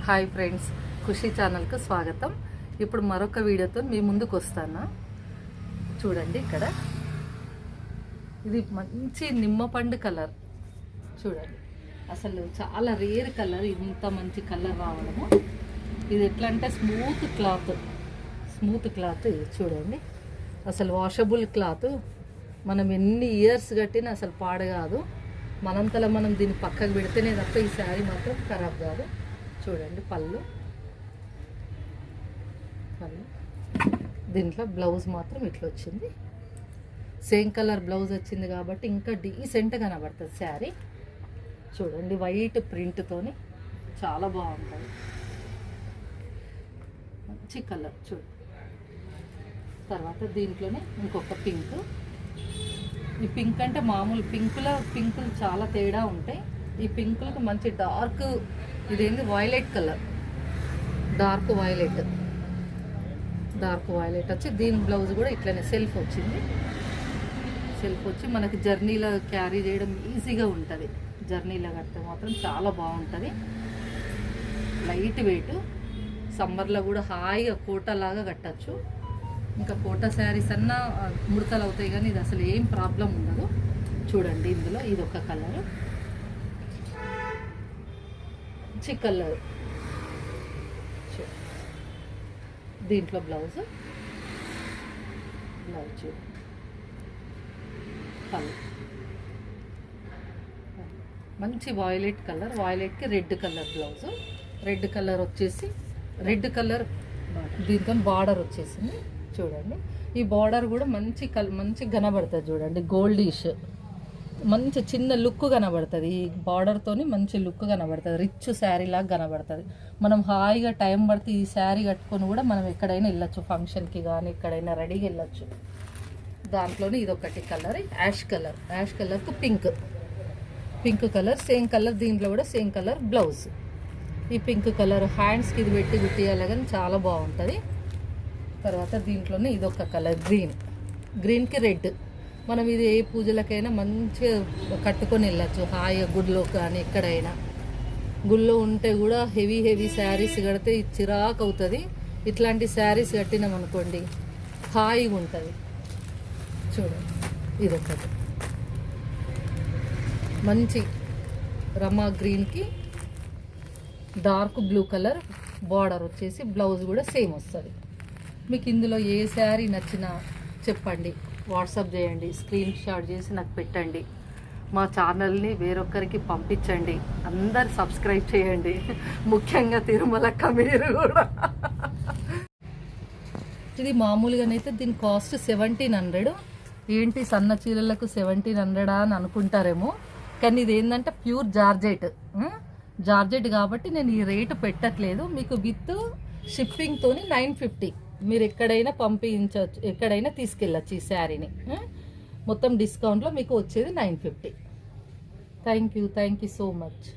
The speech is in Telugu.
హాయ్ ఫ్రెండ్స్, ఖుషి ఛానల్కు స్వాగతం. ఇప్పుడు మరొక వీడియోతో మీ ముందుకు వస్తాను. చూడండి, ఇక్కడ ఇది మంచి నిమ్మపండు కలర్. చూడండి, అసలు చాలా రేర్ కలర్, ఇంత మంచి కలర్ రావడము. ఇది ఎట్లా అంటే స్మూత్ క్లాత్ ఇది. చూడండి, అసలు వాషబుల్ క్లాత్. మనం ఎన్ని ఇయర్స్ కట్టినా అసలు పాడు కాదు. మనంతలో మనం దీన్ని పక్కకు పెడితేనే తప్ప ఈ శారీ మాత్రం ఖరాబ్ కాదు. చూడండి, పళ్ళు దీంట్లో బ్లౌజ్ మాత్రం ఇట్లా వచ్చింది. సేమ్ కలర్ బ్లౌజ్ వచ్చింది కాబట్టి ఇంకా డీసెంట్గా కనబడుతుంది శారీ. చూడండి, వైట్ ప్రింట్తోని చాలా బాగుంటుంది. మంచి కలర్. చూడండి, తర్వాత దీంట్లోనే ఇంకొక పింక్. ఈ పింక్ అంటే మామూలు పింకులు చాలా తేడా ఉంటాయి. ఈ పింకులకు మంచి డార్క్, ఇదేంటి వైలెట్ కలర్, డార్క్ వైలెట్ వచ్చి దీని బ్లౌజ్ కూడా ఇట్లనే సెల్ఫ్ వచ్చి మనకి జర్నీలో క్యారీ చేయడం ఈజీగా ఉంటుంది. జర్నీలో కడితే మాత్రం చాలా బాగుంటుంది. లైట్ వెయిట్, సమ్మర్లో కూడా హాయిగా కోటలాగా కట్టచ్చు. ఇంకా కోట శారీస్ అన్నా ముడతలు అవుతాయి, కానీ ఇది అసలు ఏం ప్రాబ్లం ఉండదు. చూడండి, ఇందులో ఇది ఒక కలరు, మంచి కలర్. దీంట్లో బ్లౌజ్ మంచి వైలెట్ కలర్, వైలెట్కి red colour blouse. Red colour వచ్చేసి దీంతో బార్డర్ వచ్చేసింది. చూడండి, ఈ బార్డర్ కూడా మంచి కనబడుతుంది. చూడండి, గోల్డిష్ మంచి చిన్న లుక్ కనబడుతుంది. ఈ బార్డర్తోని మంచి లుక్ కనబడుతుంది. రిచ్ శారీ లాగా కనబడుతుంది. మనం హాయిగా టైం పడితే ఈ శారీ కట్టుకొని కూడా మనం ఎక్కడైనా వెళ్ళొచ్చు, ఫంక్షన్కి కానీ ఎక్కడైనా రెడీగా వెళ్ళొచ్చు. దాంట్లోనే ఇదొకటి కలర్, యాష్ కలర్కు పింక్ కలర్, సేమ్ కలర్. దీంట్లో కూడా సేమ్ కలర్ బ్లౌజ్. ఈ పింక్ కలర్ హ్యాండ్స్కి ఇది పెట్టి కుట్టియాలి కానీ చాలా బాగుంటుంది. తర్వాత దీంట్లోనే ఇదొక కలర్, గ్రీన్కి రెడ్. మనం ఇది ఏ పూజలకైనా మంచిగా కట్టుకొని వెళ్ళచ్చు హాయిగా. గుడిలో కానీ ఎక్కడైనా, గుళ్ళో ఉంటే కూడా హెవీ శారీస్ కడితే చిరాకు అవుతుంది. ఇట్లాంటి శారీస్ కట్టినాం అనుకోండి హాయిగా ఉంటుంది. చూడండి, ఇదొకటి మంచి రమా గ్రీన్కి డార్క్ బ్లూ కలర్ బార్డర్ వచ్చేసి బ్లౌజ్ కూడా సేమ్ వస్తుంది. మీకు ఇందులో ఏ శారీ నచ్చినా చెప్పండి, వాట్సాప్ చేయండి, స్క్రీన్ షాట్ చేసి నాకు పెట్టండి. మా ఛానల్ని వేరొకరికి పంపించండి. అందరు సబ్స్క్రైబ్ చేయండి, ముఖ్యంగా తిరుమలక్క మీరు కూడా. ఇది మామూలుగానైతే దీని కాస్ట్ 1700. ఏంటి సన్న చీరలకు 1700 అని అనుకుంటారేమో, కానీ ఇది ఏంటంటే ప్యూర్ జార్జెట్ కాబట్టి నేను ఈ రేటు పెట్టట్లేదు. మీకు విత్ షిప్పింగ్తో 950. మీరు ఎక్కడైనా పంపించవచ్చు, ఎక్కడైనా తీసుకెళ్ళచ్చు ఈ శారీని. మొత్తం డిస్కౌంట్లో మీకు వచ్చేది 950. Thank you so much.